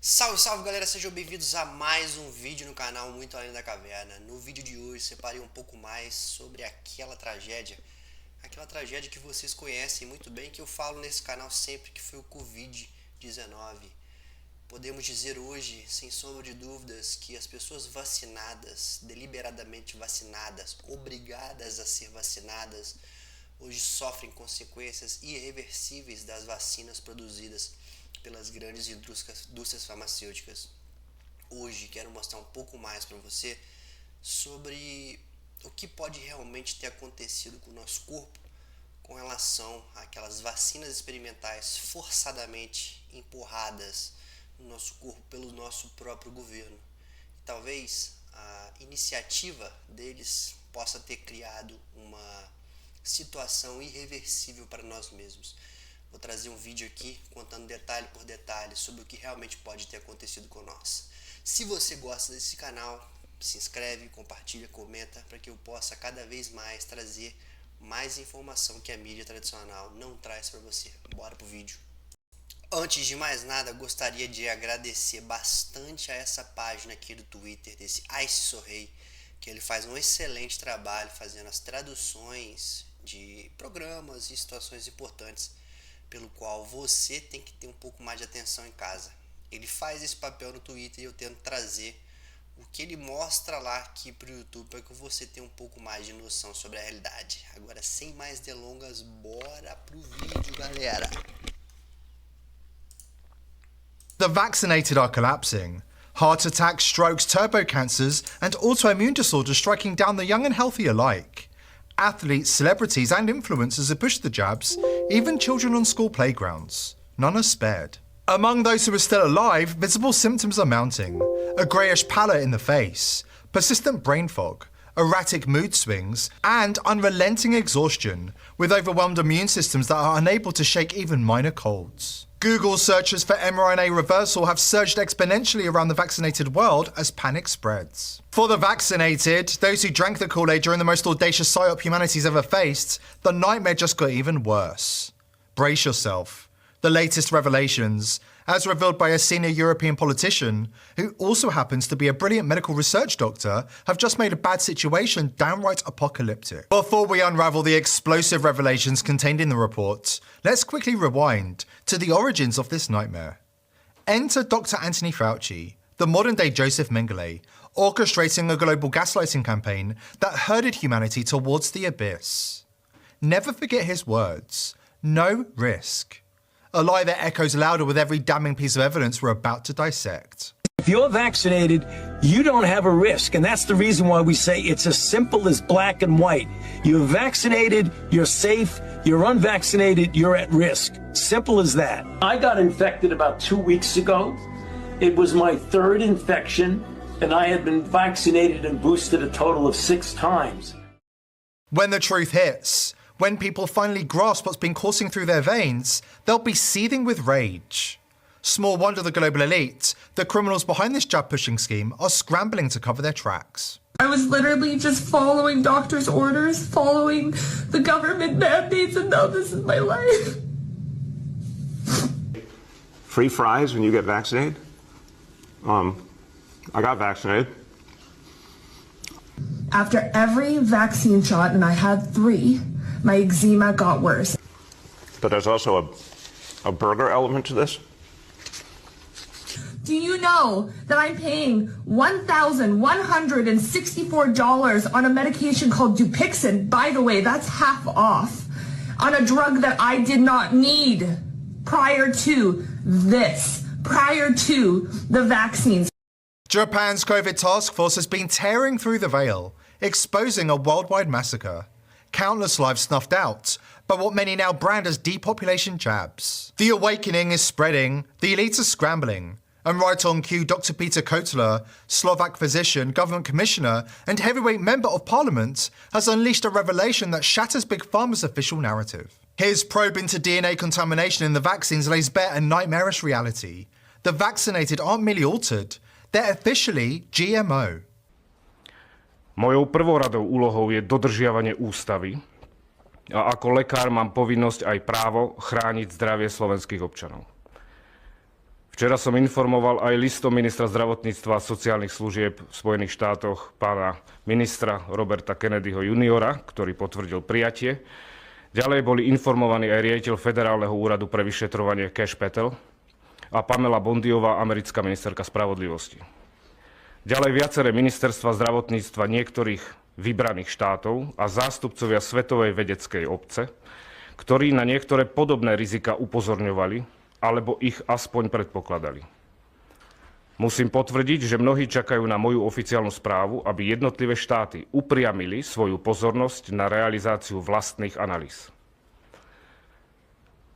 Salve, salve galera, sejam bem-vindos a mais um vídeo no canal Muito Além da Caverna. No vídeo de hoje separei um pouco mais sobre aquela tragédia que vocês conhecem muito bem, que eu falo nesse canal sempre, que foi o Covid-19. Podemos dizer hoje, sem sombra de dúvidas, que as pessoas vacinadas, deliberadamente vacinadas, obrigadas a ser vacinadas, hoje sofrem consequências irreversíveis das vacinas produzidas pelas grandes indústrias farmacêuticas. Hoje quero mostrar um pouco mais para você sobre o que pode realmente ter acontecido com o nosso corpo com relação àquelas vacinas experimentais forçadamente empurradas no nosso corpo pelo nosso próprio governo. Talvez a iniciativa deles possa ter criado uma situação irreversível para nós mesmos. Vou trazer um vídeo aqui contando detalhe por detalhe sobre o que realmente pode ter acontecido com nós. Se você gosta desse canal, se inscreve, compartilha, comenta para que eu possa cada vez mais trazer mais informação que a mídia tradicional não traz para você. Bora pro vídeo. Antes de mais nada, gostaria de agradecer bastante a essa página aqui do Twitter, desse Sorrei, que ele faz um excelente trabalho fazendo as traduções de programas e situações importantes pelo qual você tem que ter um pouco mais de atenção em casa. Ele faz esse papel no Twitter e eu tento trazer o que ele mostra lá aqui para o YouTube para que você tenha um pouco mais de noção sobre a realidade. Agora, sem mais delongas, bora pro vídeo, galera! The vaccinated are collapsing. Heart attacks, strokes, turbo cancers, and autoimmune disorders striking down the young and healthy alike. Athletes, celebrities, and influencers have pushed the jabs, even children on school playgrounds. None are spared. Among those who are still alive, visible symptoms are mounting. A greyish pallor in the face, persistent brain fog, erratic mood swings, and unrelenting exhaustion, with overwhelmed immune systems that are unable to shake even minor colds. Google searches for mRNA reversal have surged exponentially around the vaccinated world as panic spreads. For the vaccinated, those who drank the Kool-Aid during the most audacious psyop humanity's ever faced, the nightmare just got even worse. Brace yourself. The latest revelations, as revealed by a senior European politician, who also happens to be a brilliant medical research doctor, have just made a bad situation downright apocalyptic. Before we unravel the explosive revelations contained in the report, let's quickly rewind to the origins of this nightmare. Enter Dr. Anthony Fauci, the modern-day Joseph Mengele, orchestrating a global gaslighting campaign that herded humanity towards the abyss. Never forget his words, no risk. A lie that echoes louder with every damning piece of evidence we're about to dissect. If you're vaccinated, you don't have a risk, and that's the reason why we say it's as simple as black and white. You're vaccinated, you're safe. You're unvaccinated, you're at risk. Simple as that. I got infected about 2 weeks ago. It was my third infection, and I had been vaccinated and boosted a total of 6 times. When the truth hits, when people finally grasp what's been coursing through their veins, they'll be seething with rage. Small wonder the global elite, the criminals behind this jab-pushing scheme, are scrambling to cover their tracks. I was literally just following doctor's orders, following the government mandates, and now this is my life. Free fries when you get vaccinated? I got vaccinated. After every vaccine shot, and I had 3, my eczema got worse. But there's also a burger element to this. Do you know that I'm paying $1,164 on a medication called Dupixent? By the way, that's half off. On a drug that I did not need prior to this, prior to the vaccines. Japan's COVID task force has been tearing through the veil, exposing a worldwide massacre. Countless lives snuffed out by what many now brand as depopulation jabs. The awakening is spreading, the elites are scrambling, and right on cue, Dr. Peter Kotler, Slovak physician, government commissioner, and heavyweight member of parliament, has unleashed a revelation that shatters Big Pharma's official narrative. His probe into DNA contamination in the vaccines lays bare a nightmarish reality. The vaccinated aren't merely altered, they're officially GMO. Mojou prvoradou úlohou je dodržiavanie ústavy a ako lekár mám povinnosť aj právo chrániť zdravie slovenských občanov. V Včera som informoval aj listom ministra zdravotníctva a sociálnych služieb v Spojených štátoch pána ministra Roberta Kennedyho juniora, ktorý potvrdil prijatie. Ďalej boli informovaní aj riaditeľ Federálneho úradu pre vyšetrovanie Cash Patel a Pamela Bondiová, americká ministerka spravodlivosti. Ďalej viaceré ministerstva zdravotníctva niektorých vybraných štátov a zástupcovia svetovej vedeckej obce, ktorí na niektoré podobné rizika upozorňovali alebo ich aspoň predpokladali. Musím potvrdiť, že mnohí čakajú na moju oficiálnu správu, aby jednotlivé štáty upriamili svoju pozornosť na realizáciu vlastných analýz.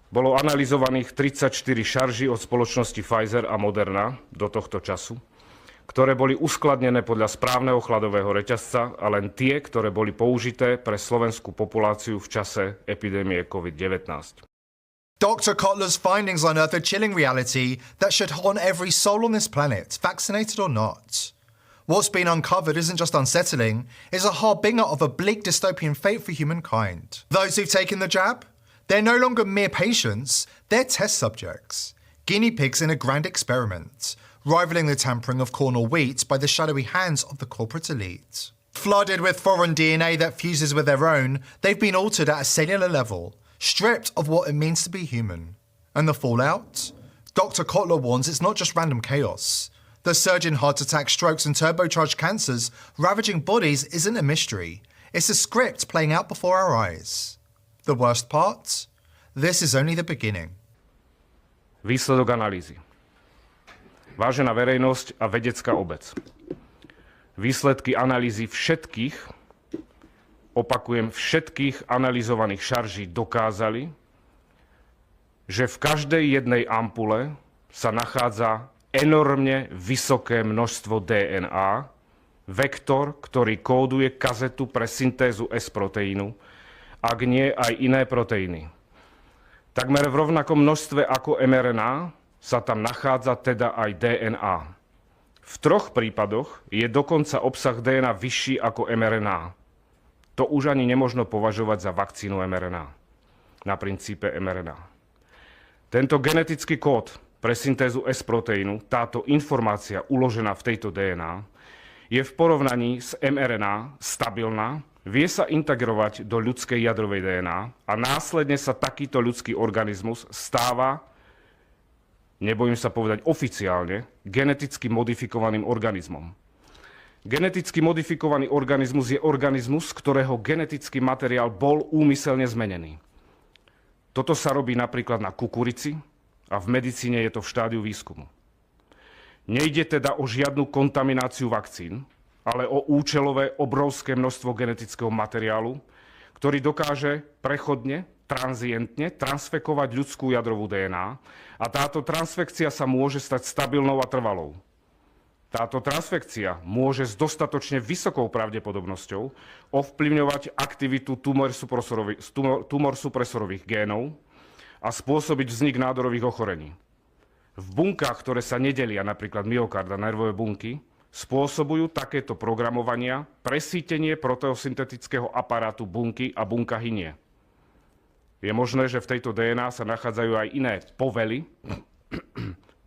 Bolo analyzovaných 34 šarží od spoločnosti Pfizer a Moderna do tohto času, ktoré boli uskladnené podľa správneho chladového reťazca a len tie, ktoré boli použité pre slovenskú populáciu v čase epidémie COVID-19. Dr. Kotler's findings unearth a chilling reality that should haunt every soul on this planet, vaccinated or not. What's been uncovered isn't just unsettling, it's a harbinger of a bleak dystopian fate for humankind. Those who've taken the jab? They're no longer mere patients, they're test subjects, guinea pigs in a grand experiment, rivaling the tampering of corn or wheat by the shadowy hands of the corporate elite. Flooded with foreign DNA that fuses with their own, they've been altered at a cellular level, stripped of what it means to be human. And the fallout? Dr. Kotler warns it's not just random chaos. The surge in heart attacks, strokes and turbocharged cancers ravaging bodies isn't a mystery. It's a script playing out before our eyes. The worst part? This is only the beginning. Výsledok analýzy. Vážená verejnosť a vedecká obec. Výsledky analýzy všetkých analyzovaných šarží dokázali, že v každej jednej ampule sa nachádza enormne vysoké množstvo DNA, vektor, ktorý kóduje kazetu pre syntézu S-proteínu, ak nie aj iné proteíny. Takmer v rovnakom množstve ako mRNA sa tam nachádza teda aj DNA. V 3 prípadoch je dokonca obsah DNA vyšší ako mRNA. To už ani nemožno považovať za vakcínu mRNA, na princípe mRNA. Tento genetický kód pre syntézu S-proteínu, táto informácia uložená v tejto DNA, je v porovnaní s mRNA stabilná, vie sa integrovať do ľudskej jadrovej DNA a následne sa takýto ľudský organizmus stáva, nebojím sa povedať oficiálne, geneticky modifikovaným organizmom. Geneticky modifikovaný organizmus je organizmus, ktorého genetický materiál bol úmyselne zmenený. Toto sa robí napríklad na kukurici a v medicíne je to v štádiu výskumu. Nejde teda o žiadnu kontamináciu vakcín, ale o účelové obrovské množstvo genetického materiálu, ktorý dokáže prechodne, tranzientne transfekovať ľudskú jadrovú DNA a táto transfekcia sa môže stať stabilnou a trvalou. Táto transfekcia môže s dostatočne vysokou pravdepodobnosťou ovplyvňovať aktivitu tumorsupresorových génov a spôsobiť vznik nádorových ochorení. V bunkách, ktoré sa nedelia, napríklad myokard a nervové bunky, spôsobujú takéto programovania presítenie proteosyntetického aparátu bunky a bunka hynie. Je možné, že v tejto DNA sa nachádzajú aj iné povely,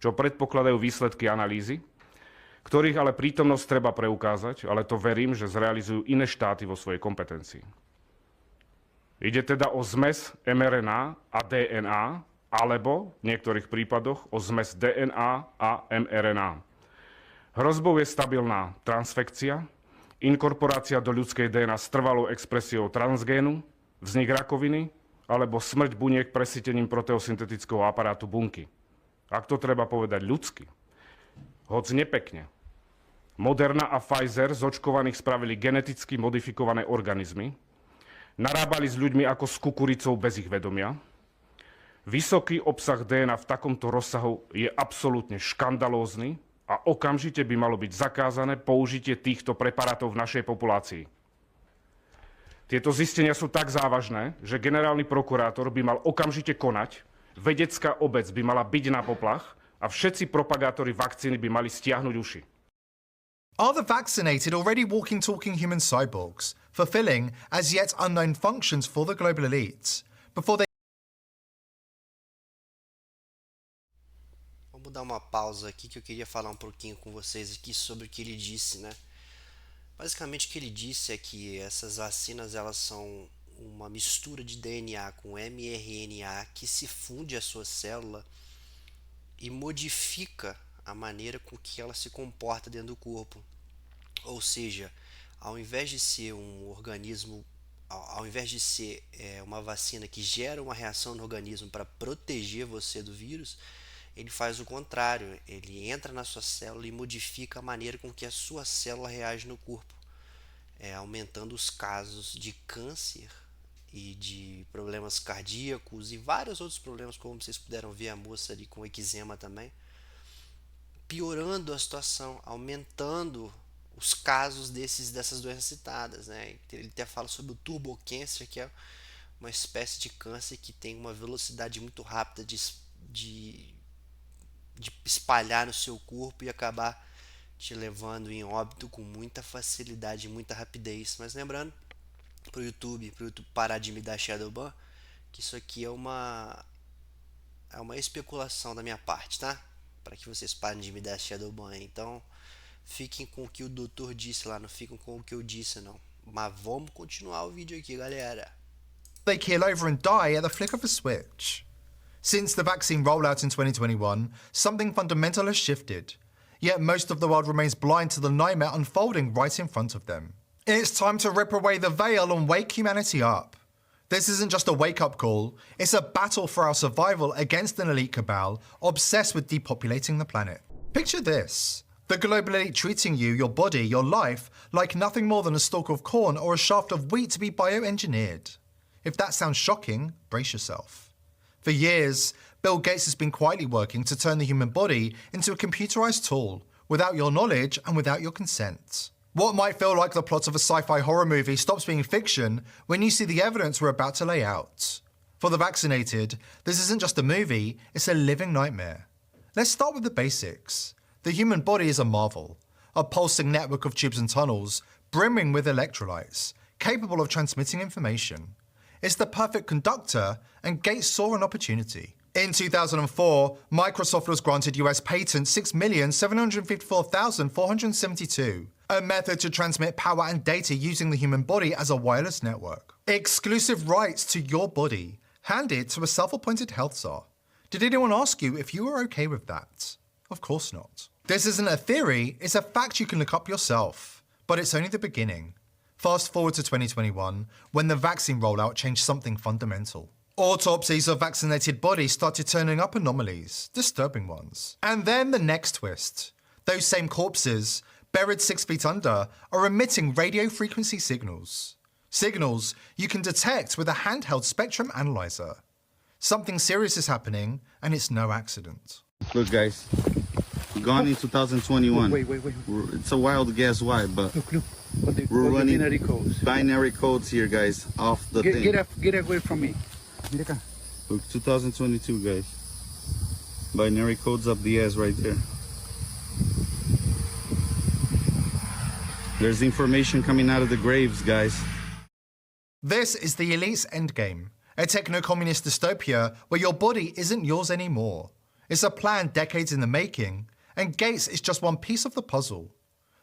čo predpokladajú výsledky analýzy, ktorých ale prítomnosť treba preukázať, ale to verím, že zrealizujú iné štáty vo svojej kompetencii. Ide teda o zmes mRNA a DNA, alebo v niektorých prípadoch o zmes DNA a mRNA. Hrozbou je stabilná transfekcia, inkorporácia do ľudskej DNA s trvalou expresiou transgénu, vznik rakoviny alebo smrť buniek presýtením proteosyntetického aparátu bunky. Ak to treba povedať ľudsky, hoc nepekne. Moderna a Pfizer z očkovaných spravili geneticky modifikované organizmy, narábali s ľuďmi ako s kukuricou bez ich vedomia. Vysoký obsah DNA v takomto rozsahu je absolútne škandalózny a okamžite by malo byť zakázané použitie týchto preparátov v našej populácii. Tieto zistenia sú tak závažné, že generálny prokurátor by mal okamžite konať, vedecká obec by mala byť na poplach a všetci propagátori vakcíny by mali stiahnuť uši. Are the vaccinated already walking, talking human cyborgs, fulfilling as yet unknown functions for the global elite? Before they dar uma pausa aqui que eu queria falar um pouquinho com vocês aqui sobre o que ele disse, né? Basicamente o que ele disse é que essas vacinas elas são uma mistura de DNA com mRNA que se funde à sua célula e modifica a maneira com que ela se comporta dentro do corpo. Ou seja, ao invés de ser um organismo, ao invés de ser uma vacina que gera uma reação no organismo para proteger você do vírus, ele faz o contrário, ele entra na sua célula e modifica a maneira com que a sua célula reage no corpo, aumentando os casos de câncer e de problemas cardíacos e vários outros problemas, como vocês puderam ver a moça ali com eczema também, piorando a situação, aumentando os casos dessas doenças citadas, né? Ele até fala sobre o turbocâncer, que é uma espécie de câncer que tem uma velocidade muito rápida de espalhar no seu corpo e acabar te levando em óbito com muita facilidade e muita rapidez. Mas lembrando pro YouTube parar de me dar shadowban, que isso aqui é uma especulação da minha parte, tá? Para que vocês parem de me dar shadowban. Então, fiquem com o que o doutor disse lá, não fiquem com o que eu disse não. Mas vamos continuar o vídeo aqui, galera. They keel over and die at the flick of a switch. Since the vaccine rollout in 2021, something fundamental has shifted. Yet most of the world remains blind to the nightmare unfolding right in front of them. It's time to rip away the veil and wake humanity up. This isn't just a wake-up call, it's a battle for our survival against an elite cabal obsessed with depopulating the planet. Picture this. The global elite treating you, your body, your life, like nothing more than a stalk of corn or a shaft of wheat to be bioengineered. If that sounds shocking, brace yourself. For years, Bill Gates has been quietly working to turn the human body into a computerized tool, without your knowledge and without your consent. What might feel like the plot of a sci-fi horror movie stops being fiction when you see the evidence we're about to lay out. For the vaccinated, this isn't just a movie, it's a living nightmare. Let's start with the basics. The human body is a marvel, a pulsing network of tubes and tunnels, brimming with electrolytes, capable of transmitting information. It's the perfect conductor, and Gates saw an opportunity. In 2004, Microsoft was granted US patent 6,754,472, a method to transmit power and data using the human body as a wireless network. Exclusive rights to your body, handed to a self-appointed health czar. Did anyone ask you if you were okay with that? Of course not. This isn't a theory, it's a fact you can look up yourself. But it's only the beginning. Fast forward to 2021, when the vaccine rollout changed something fundamental. Autopsies of vaccinated bodies started turning up anomalies, disturbing ones. And then the next twist. Those same corpses, buried 6 feet under, are emitting radio frequency signals. Signals you can detect with a handheld spectrum analyzer. Something serious is happening, and it's no accident. Look, guys, gone in 2021. Wait. It's a wild guess why, but Look. we're running binary codes. binary codes here, guys, off the thing. Get away from me. Mira acá. Look, 2022, guys. Binary codes up the ass right there. There's information coming out of the graves, guys. This is the elite's endgame, a techno-communist dystopia where your body isn't yours anymore. It's a plan decades in the making, and Gates is just one piece of the puzzle.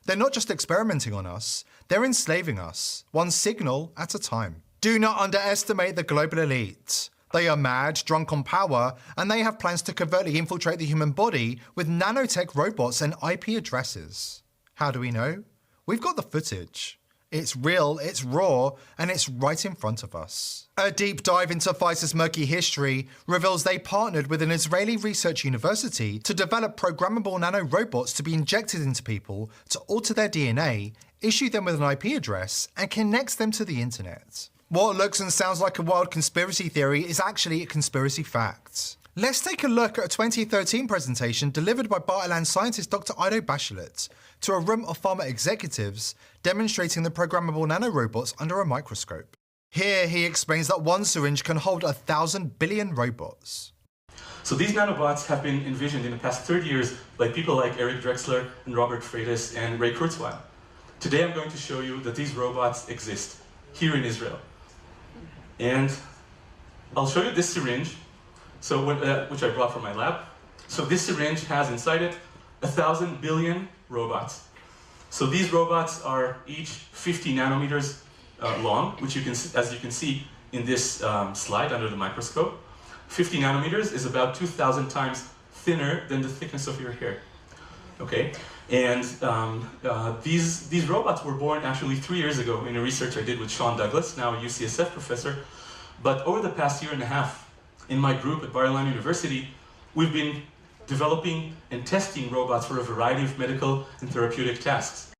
They're not just experimenting on us, they're enslaving us, one signal at a time. Do not underestimate the global elite. They are mad, drunk on power, and they have plans to covertly infiltrate the human body with nanotech robots and IP addresses. How do we know? We've got the footage. It's real, it's raw, and it's right in front of us. A deep dive into Pfizer's murky history reveals they partnered with an Israeli research university to develop programmable nanorobots to be injected into people to alter their DNA, issue them with an IP address, and connects them to the internet. What looks and sounds like a wild conspiracy theory is actually a conspiracy fact. Let's take a look at a 2013 presentation delivered by Bartleland scientist Dr. Ido Bachelet to a room of pharma executives demonstrating the programmable nanorobots under a microscope. Here he explains that one syringe can hold 1,000 billion robots. So these nanobots have been envisioned in the past 30 years by people like Eric Drexler and Robert Freitas and Ray Kurzweil. Today I'm going to show you that these robots exist here in Israel. And I'll show you this syringe, which I brought from my lab. So this syringe has inside it 1,000 billion robots. So these robots are each 50 nanometers long, which as you can see in this slide under the microscope. 50 nanometers is about 2,000 times thinner than the thickness of your hair. Okay, and these robots were born actually 3 years ago in a research I did with Sean Douglas, now a UCSF professor. But over the past year and a half, in my group at Bar-Ilan University, we've been developing and testing robots for a variety of medical and therapeutic tasks.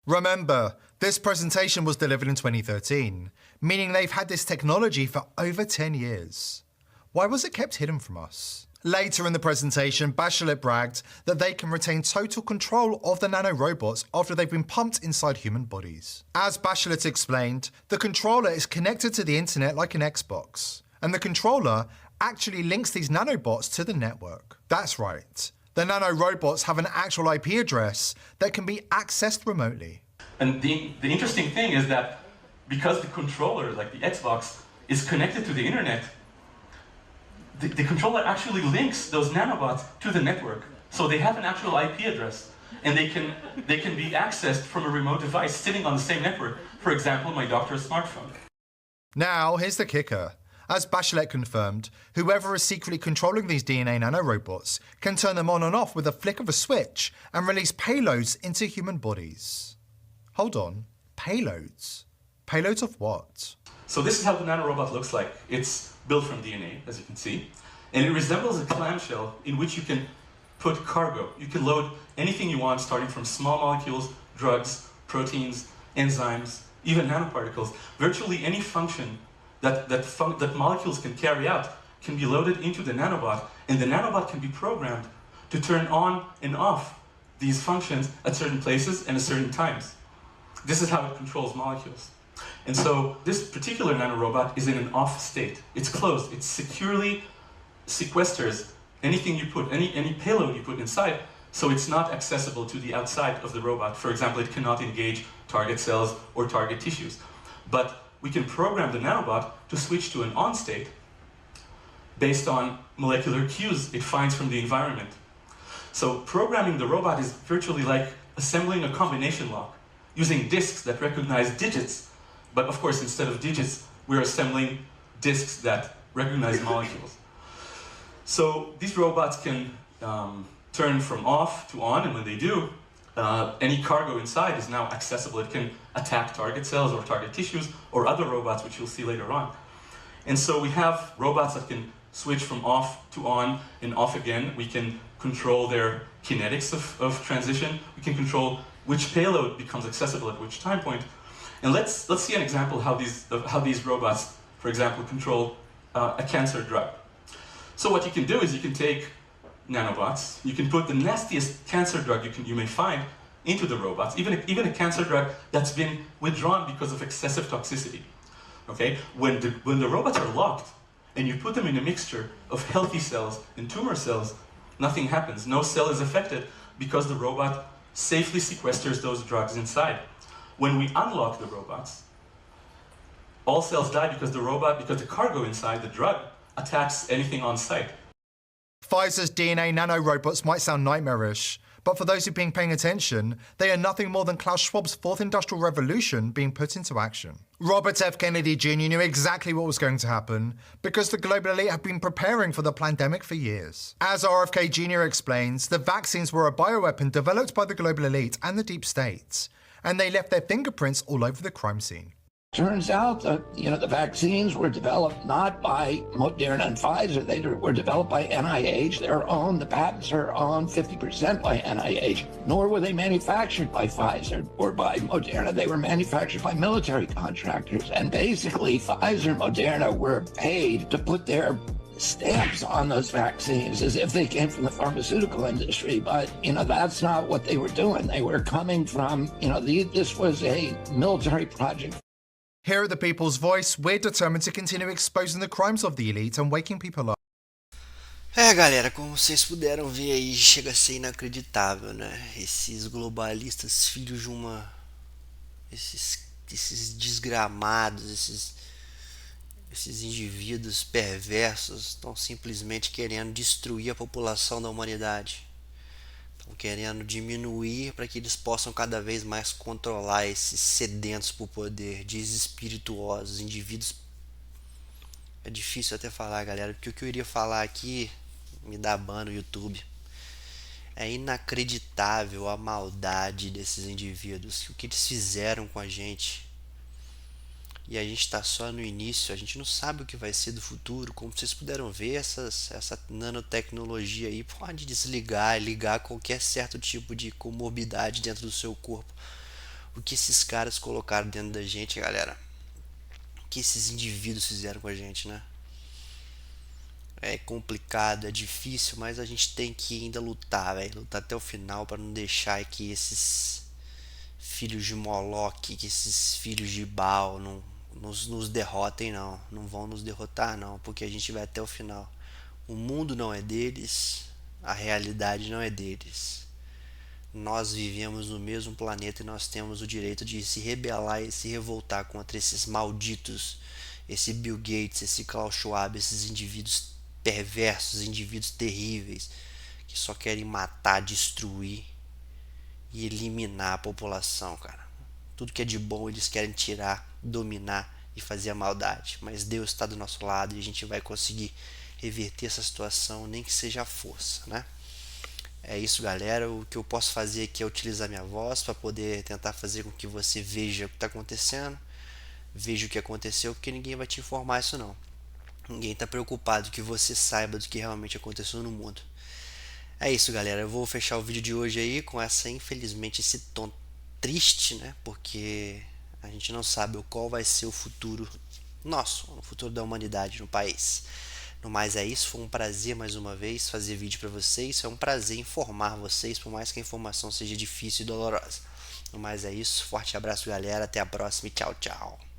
Remember, this presentation was delivered in 2013, meaning they've had this technology for over 10 years. Why was it kept hidden from us? Later in the presentation, Bachelet bragged that they can retain total control of the nanorobots after they've been pumped inside human bodies. As Bachelet explained, the controller is connected to the internet like an Xbox, and the controller actually links these nanobots to the network. That's right. The nanorobots have an actual IP address that can be accessed remotely. And the interesting thing is that because the controller, like the Xbox, is connected to the internet, the controller actually links those nanobots to the network. So they have an actual IP address, and they can be accessed from a remote device sitting on the same network. For example, my doctor's smartphone. Now, here's the kicker. As Bachelet confirmed, whoever is secretly controlling these DNA nanorobots can turn them on and off with a flick of a switch and release payloads into human bodies. Hold on, payloads? Payloads of what? So this is how the nanorobot looks like. It's built from DNA, as you can see, and it resembles a clamshell in which you can put cargo. You can load anything you want, starting from small molecules, drugs, proteins, enzymes, even nanoparticles. Virtually any function that molecules can carry out can be loaded into the nanobot, and the nanobot can be programmed to turn on and off these functions at certain places and at certain times. This is how it controls molecules. And so this particular nanorobot is in an off state. It's closed. It securely sequesters anything you put, any payload you put inside, so it's not accessible to the outside of the robot. For example, it cannot engage target cells or target tissues. But we can program the nanobot to switch to an on state based on molecular cues it finds from the environment. So programming the robot is virtually like assembling a combination lock, using disks that recognize digits. But of course, instead of digits, we're assembling disks that recognize molecules. So these robots can turn from off to on, and when they do, any cargo inside is now accessible. It can attack target cells or target tissues or other robots, which you'll see later on. And so we have robots that can switch from off to on and off again. We can control their kinetics of transition. We can control which payload becomes accessible at which time point. And let's see an example how these robots, for example, control a cancer drug. So what you can do is you can take nanobots, you can put the nastiest cancer drug you may find into the robots, even a cancer drug that's been withdrawn because of excessive toxicity. Okay, when the robots are locked and you put them in a mixture of healthy cells and tumor cells, nothing happens. No cell is affected because the robot safely sequesters those drugs inside. When we unlock the robots, all cells die because the cargo inside, the drug, attacks anything on site. Pfizer's DNA nanorobots might sound nightmarish, but for those who've been paying attention, they are nothing more than Klaus Schwab's fourth industrial revolution being put into action. Robert F. Kennedy Jr. knew exactly what was going to happen because the global elite have been preparing for the pandemic for years. As RFK Jr. explains, the vaccines were a bioweapon developed by the global elite and the deep state, and they left their fingerprints all over the crime scene. Turns out that, the vaccines were developed not by Moderna and Pfizer. They were developed by NIH. They're owned, the patents are owned 50% by NIH. Nor were they manufactured by Pfizer or by Moderna. They were manufactured by military contractors. And basically, Pfizer and Moderna were paid to put their stamps on those vaccines as if they came from the pharmaceutical industry. But, that's not what they were doing. They were coming from, this was a military project. Here at The People's Voice, we're determined to continue exposing the crimes of the elite and waking people up. Galera, como vocês puderam ver aí, chega a ser inacreditável, né? Esses globalistas, filhos de esses desgramados, Esses indivíduos perversos estão simplesmente querendo destruir a população da humanidade. Estão querendo diminuir para que eles possam cada vez mais controlar esses sedentos por poder, desespirituosos, indivíduos. É difícil até falar, galera, porque o que eu iria falar aqui me dá ban no YouTube. É inacreditável a maldade desses indivíduos, o que eles fizeram com a gente. E a gente está só no início, a gente não sabe o que vai ser do futuro. Como vocês puderam ver, essa nanotecnologia aí pode desligar e ligar qualquer certo tipo de comorbidade dentro do seu corpo. O que esses caras colocaram dentro da gente, galera? O que esses indivíduos fizeram com a gente, né? É complicado, é difícil, mas a gente tem que ainda lutar, velho. Lutar até o final para não deixar que esses filhos de Moloque, que esses filhos de Baal não nos derrotem, não. Não vão nos derrotar, não, porque a gente vai até o final. O mundo não é deles, a realidade não é deles. Nós vivemos no mesmo planeta e nós temos o direito de se rebelar e se revoltar contra esses malditos, esse Bill Gates, esse Klaus Schwab, esses indivíduos perversos, indivíduos terríveis, que só querem matar, destruir e eliminar a população, cara. Tudo que é de bom eles querem tirar, dominar e fazer a maldade. Mas Deus está do nosso lado e a gente vai conseguir reverter essa situação, nem que seja a força, né? É isso, galera. O que eu posso fazer aqui é utilizar minha voz para poder tentar fazer com que você veja o que está acontecendo, veja o que aconteceu, porque ninguém vai te informar isso não. Ninguém está preocupado que você saiba do que realmente aconteceu no mundo. É isso, galera. Eu vou fechar o vídeo de hoje aí com infelizmente, esse tom triste, né? Porque a gente não sabe qual vai ser o futuro nosso, o futuro da humanidade no país. No mais é isso, foi um prazer mais uma vez fazer vídeo para vocês. É um prazer informar vocês, por mais que a informação seja difícil e dolorosa. No mais é isso, forte abraço, galera. Até a próxima e tchau, tchau.